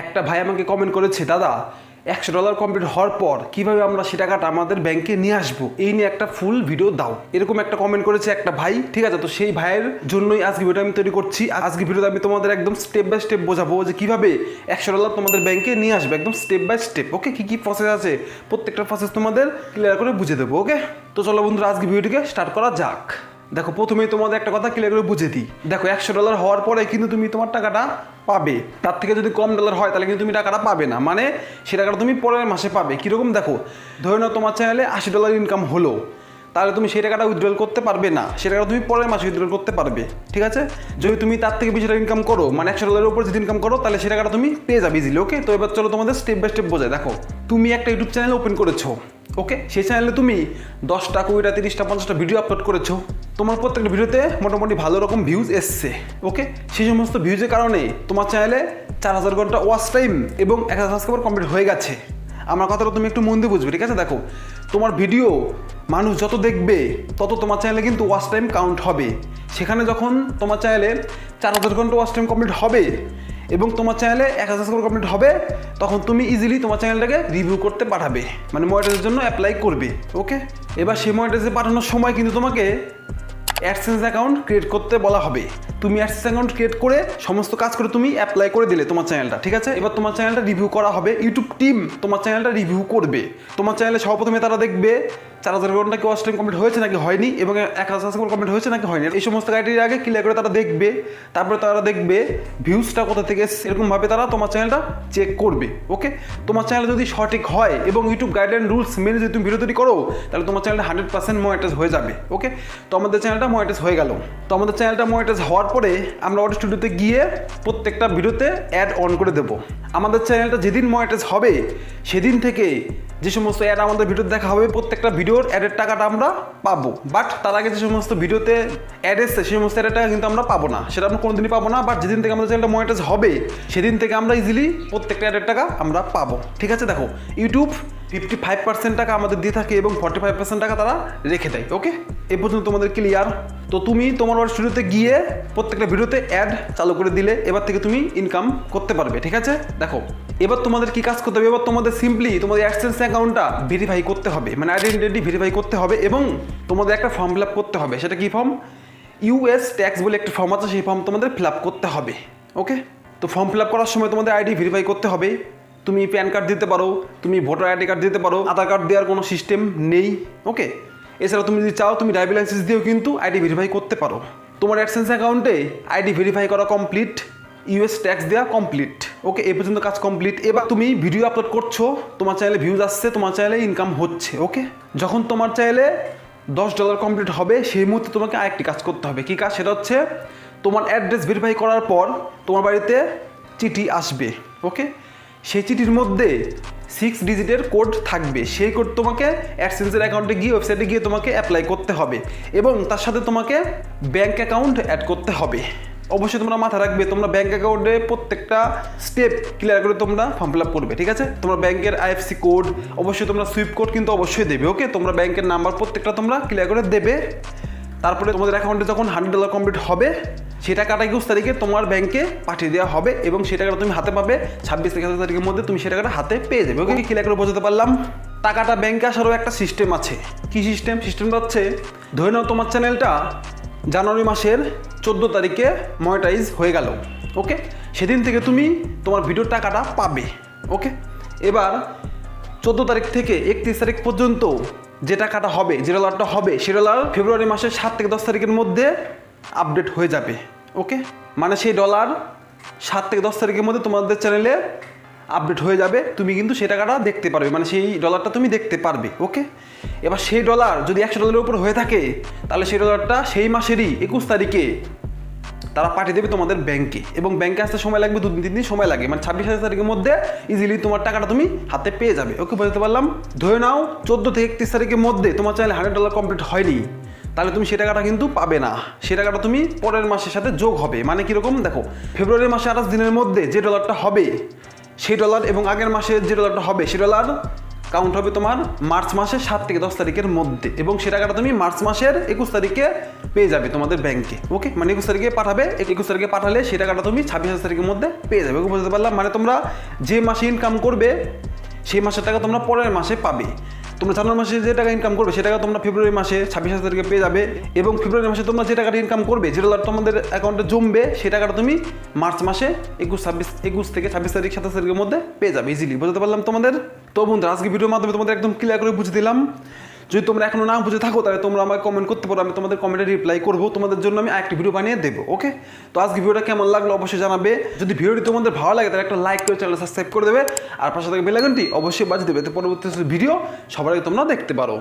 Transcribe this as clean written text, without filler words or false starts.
একটা ভাই আমাকে কমেন্ট করেছে, দাদা $100 কমপ্লিট হওয়ার পর কিভাবে আমরা সে টাকাটা আমাদের ব্যাংকে নিয়ে আসবো, এই নিয়ে একটা ফুল ভিডিও দাও, এরকম একটা কমেন্ট করেছে একটা ভাই। ঠিক আছে, তো সেই ভাইয়ের জন্যই আজকে ভিডিও আমি তৈরি করছি। আজকে ভিডিওতে আমি তোমাদের একদম স্টেপ বাই স্টেপ বোঝাবো যে কিভাবে $100 তোমাদের ব্যাংকে নিয়ে আসবে, একদম স্টেপ বাই স্টেপ। ওকে, কি কি প্রসেস আছে প্রত্যেকটা প্রসেস তোমাদের ক্লিয়ার করে বুঝে দেবো। ওকে, তো চলো বন্ধুরা আজকে ভিডিওটিকে স্টার্ট করা যাক। দেখো, প্রথমেই তোমাদের একটা কথা ক্লিয়ার করে বুঝে দিই। দেখো, $100 হওয়ার পরে কিন্তু তুমি তোমার টাকাটা পাবে। তার থেকে যদি কম ডলার হয় তাহলে কিন্তু তুমি টাকাটা পাবে না, মানে সে টাকাটা তুমি পরের মাসে পাবে। কীরকম দেখো, ধরে নাও তোমার চ্যানেলে $80 ইনকাম হলো, তাহলে তুমি সেই টাকাটা উইথড্রল করতে পারবে না, সে টাকাটা তুমি পরের মাসে উইথড্রল করতে পারবে। ঠিক আছে, যদি তুমি তার থেকে বেশি টাকা ইনকাম করো, মানে $100 উপর যদি ইনকাম করো, তাহলে সে টাকাটা তুমি পেয়ে যাবে ইজিলি। ওকে, তো এবার চলো তোমাদের স্টেপ বাই স্টেপ বোঝায়। দেখো, তুমি একটা ইউটিউব চ্যানেল ওপেন করেছো। ওকে, সেই চ্যানেলে তুমি 10টা 20টা 30টা 50টা ভিডিও আপলোড করেছো। তোমার প্রত্যেকটা ভিডিওতে মোটামুটি ভালো রকম ভিউজ এসছে। ওকে, সেই সমস্ত ভিউজের কারণে তোমার চ্যানেলে 4000 ঘন্টা ওয়াচ টাইম এবং 1000 সাবস্ক্রাইবার কমপ্লিট হয়ে গেছে। আমার কথাটা তুমি একটু মন দিয়ে বুঝবে। ঠিক আছে, দেখো, তোমার ভিডিও মানুষ যত দেখবে তত তোমার চ্যানেলে কিন্তু ওয়াচ টাইম কাউন্ট হবে। সেখানে যখন তোমার চ্যানেলে 4000 ঘন্টা ওয়াচ টাইম কমপ্লিট হবে এবং তোমার চ্যানেলে 1000 সাবস্ক্রাইবার কমপ্লিট হবে, তখন তুমি ইজিলি তোমার চ্যানেলটাকে রিভিউ করতে পাঠাবে, মানে মনিটাইজের জন্য অ্যাপ্লাই করবে। ওকে, এবার সেই মনিটাইজে পাঠানোর সময় কিন্তু তোমাকে অ্যাডসেন্স অ্যাকাউন্ট ক্রিয়েট করতে বলা হবে। তুমি অ্যাডসেন্স অ্যাকাউন্ট ক্রিয়েট করে সমস্ত কাজ করে তুমি অ্যাপ্লাই করে দিলে তোমার চ্যানেলটা। ঠিক আছে, এবার তোমার চ্যানেলটা রিভিউ করা হবে। ইউটিউব টিম তোমার চ্যানেলটা রিভিউ করবে। তোমার চ্যানেলে সর্বপ্রথমে তারা দেখবে 4000 ঘন্টা কি ওয়াচ টাইম কমপ্লিট হয়েছে নাকি হয়নি, এবং 1000 সাবস্ক্রাইবার কমপ্লিট হয়েছে নাকি হয়নি, এই সমস্ত ক্রাইটেরিয়া আগে ক্লিয়ার করে তারা দেখবে। তারপরে তারা দেখবে ভিউজটা কোথা থেকে এসছে, এরকমভাবে তারা তোমার চ্যানেলটা চেক করবে। ওকে, তোমার চ্যানেল যদি সঠিক হয় এবং ইউটিউব গাইডলাইন রুলস মেনে যদি তুমি ভিডিও তৈরি করো, তাহলে তোমার চ্যানেলটা 100% মনিটাইজ হয়ে যাবে। ওকে, তো আমাদের চ্যানেলটা মনিটাইজ হয়ে গেল। তো আমাদের চ্যানেলটা মনিটাইজ হওয়ার পরে আমরা অডিও স্টুডিওতে গিয়ে প্রত্যেকটা ভিডিওতে অ্যাড অন করে দেবো। আমাদের চ্যানেলটা যেদিন মনিটাইজ হবে সেদিন থেকে যে সমস্ত অ্যাড আমাদের ভিডিওতে দেখা হবে, প্রত্যেকটা ভিডিওর অ্যাডের টাকাটা আমরা পাবো। বাট তার আগে যে সমস্ত ভিডিওতে অ্যাড এসছে সেই সমস্ত অ্যাডের টাকা কিন্তু আমরা পাবো না, সেটা আমরা কোনোদিনই পাবো না। বাট যেদিন থেকে আমাদের চ্যানেলটা মনিটাইজ হবে সেদিন থেকে আমরা ইজিলি প্রত্যেকটা অ্যাডের টাকা আমরা পাবো। ঠিক আছে, দেখো, ইউটিউব 55% টাকা আমাদের দিয়ে থাকে এবং 45% টাকা তারা রেখে দেয়। ওকে, এই পর্যন্ত তোমাদের ক্লিয়ার? তো তুমি তোমার স্টুডিওতে গিয়ে প্রত্যেকটা ভিডিওতে অ্যাড চালু করে দিলে এবার থেকে তুমি ইনকাম করতে পারবে। ঠিক আছে, দেখো, এবার তোমাদের কি কাজ করতে হবে, এবার তোমাদের সিম্পলি তোমাদের অ্যাডসেন্স অ্যাকাউন্টটা ভেরিফাই করতে হবে, মানে আইডেন্টিটি ভেরিফাই করতে হবে, এবং তোমাদের একটা ফর্ম ফিল আপ করতে হবে। সেটা কি ফর্ম? ইউএস ট্যাক্স বলে একটা ফর্ম আছে, সেই ফর্ম তোমাদের ফিল আপ করতে হবে। ওকে, তো ফর্ম ফিল আপ করার সময় তোমাদের আইডি ভেরিফাই করতে হবে। তুমি প্যান কার্ড দিতে পারো, তুমি ভোটার আইডি কার্ড দিতে পারো, আধার কার্ড দেওয়ার কোনো সিস্টেম নেই। ওকে, এছাড়া তুমি যদি চাও তুমি ড্রাইভিং লাইসেন্স দিয়েও কিন্তু আইডি ভেরিফাই করতে পারো। তোমার অ্যাডসেন্স অ্যাকাউন্টে আইডি ভেরিফাই করা কমপ্লিট, ইউএস ট্যাক্স দেওয়া কমপ্লিট। ওকে, এই পর্যন্ত কাজ কমপ্লিট। এবার তুমি ভিডিও আপলোড করছো, তোমার চ্যানেলে ভিউজ আসছে, তোমার চ্যানেলে ইনকাম হচ্ছে। ওকে, যখন তোমার চ্যানেলে $10 কমপ্লিট হবে সেই মুহূর্তে তোমাকে আরেকটি কাজ করতে হবে। কী কাজ? সেটা হচ্ছে তোমার অ্যাড্রেস ভেরিফাই করার পর তোমার বাড়িতে চিঠি আসবে। ওকে, সেই চিঠির মধ্যে 6 ডিজিটের কোড থাকবে। সেই কোড তোমাকে অ্যাডসেন্সের অ্যাকাউন্টে গিয়ে ওয়েবসাইটে গিয়ে তোমাকে অ্যাপ্লাই করতে হবে এবং তার সাথে তোমাকে ব্যাঙ্ক অ্যাকাউন্ট অ্যাড করতে হবে। অবশ্যই তোমরা মাথা রাখবে, তোমরা ব্যাঙ্ক অ্যাকাউন্টে প্রত্যেকটা স্টেপ ক্লিয়ার করে তোমরা ফর্ম ফিল আপ করবে। ঠিক আছে, তোমরা ব্যাঙ্কের আইএফসি কোড, অবশ্যই তোমরা সুইফট কোড কিন্তু অবশ্যই দেবে। ওকে, তোমরা ব্যাঙ্কের নাম্বার প্রত্যেকটা তোমরা ক্লিয়ার করে দেবে। তারপরে তোমাদের অ্যাকাউন্টে যখন $100 কমপ্লিট হবে সেই টাকাটা 21 তারিখে তোমার ব্যাংকে পাঠিয়ে দেওয়া হবে এবং সেই টাকাটা তুমি হাতে পাবে 26 থেকে 27 তারিখের মধ্যে তুমি সেই টাকাটা হাতে পেয়ে যাবে। ওকে, ক্লিয়ার করে বোঝাতে পারলাম? টাকাটা ব্যাংকে আসারও একটা সিস্টেম আছে। কি সিস্টেম? সিস্টেমটা হচ্ছে, ধরে নাও তোমার চ্যানেলটা জানুয়ারি মাসের 14 তারিখে মনিটাইজ হয়ে গেল। ওকে, সেদিন থেকে তুমি তোমার ভিডিওর টাকাটা পাবে। ওকে, এবার 14 তারিখ থেকে 31 তারিখ পর্যন্ত যে টাকাটা হবে, যে ডলারটা হবে, সে ডলার ফেব্রুয়ারি মাসের 7 থেকে 10 তারিখের মধ্যে আপডেট হয়ে যাবে। ওকে, মানে সেই ডলার 7 থেকে 10 তারিখের মধ্যে তোমাদের চ্যানেলে আপডেট হয়ে যাবে, তুমি কিন্তু সেই টাকাটা দেখতে পারবে, মানে সেই ডলারটা তুমি দেখতে পারবে। ওকে, এবার সেই ডলার যদি $100 উপর হয়ে থাকে তাহলে সেই ডলারটা সেই মাসেরই 21 তারিখে তারা পাঠিয়ে দেবে তোমাদের ব্যাংকে, এবং ব্যাংকে আসতে সময় লাগবে 2-3 দিন সময় লাগে, মানে 26 তারিখের মধ্যে ইজিলি তোমার টাকাটা তুমি হাতে পেয়ে যাবে। ওকে, বুঝতে পারলাম? ধরে নাও 14 থেকে 31 তারিখের মধ্যে তোমার চ্যানেলে $100 কমপ্লিট হয়নি, তাহলে তুমি সে টাকাটা কিন্তু পাবে না, সে টাকাটা তুমি পরের মাসের সাথে যোগ হবে। মানে কীরকম? দেখো, ফেব্রুয়ারি মাসে 28 দিনের মধ্যে যে ডলারটা হবে সেই ডলার এবং আগের মাসে যে ডলারটা হবে সে ডলার কাউন্ট হবে তোমার মার্চ মাসের 7 থেকে 10 তারিখের মধ্যে, এবং সে টাকাটা তুমি মার্চ মাসের 21 তারিখে পেয়ে যাবে তোমাদের ব্যাংকে। ওকে, মানে 21 তারিখে পাঠাবে, 21 তারিখে পাঠালে সেই টাকাটা তুমি 26 তারিখের মধ্যে পেয়ে যাবে। ওকে, বুঝতে পারলাম? মানে তোমরা যে মাসে ইনকাম করবে সেই মাসের টাকা তোমরা পরের মাসে পাবে। তোমরা জানুয়ারি মাসে যে টাকা ইনকাম করবে সে টাকা তোমরা ফেব্রুয়ারি মাসে 26 তারিখে পেয়ে যাবে, এবং ফেব্রুয়ারি মাসে তোমরা যে টাকাটা ইনকাম করবে, যে ডলার তোমাদের অ্যাকাউন্টে জমবে, সেই টাকাটা তুমি মার্চ মাসে 21 থেকে 26 তারিখ 27 তারিখের মধ্যে পেয়ে যাবে ইজিলি। বুঝতে পারলাম তোমাদের? তো বন্ধুরা, আজকে ভিডিওর মাধ্যমে তোমাদের একদম ক্লিয়ার করে বুঝে দিলাম। যদি তোমরা এখনো না বুঝে থাকো তাহলে তোমরা আমাকে কমেন্ট করতে পারো, আমি তোমাদের কমেন্টে রিপ্লাই করবো, তোমাদের জন্য আমি আরেকটি ভিডিও বানিয়ে দেবো। ওকে, তো আজকে ভিডিওটা কেমন লাগলো অবশ্যই জানাবে। যদি ভিডিওটি তোমাদের ভালো লাগে তাহলে একটা লাইক করে চ্যানেল সাবস্ক্রাইব করে দেবে, আর পাশে থেকে বেল আইকনটি অবশ্যই বাজিয়ে দেবে, তো পরবর্তী ভিডিও সবার আগে তোমরা দেখতে পারো।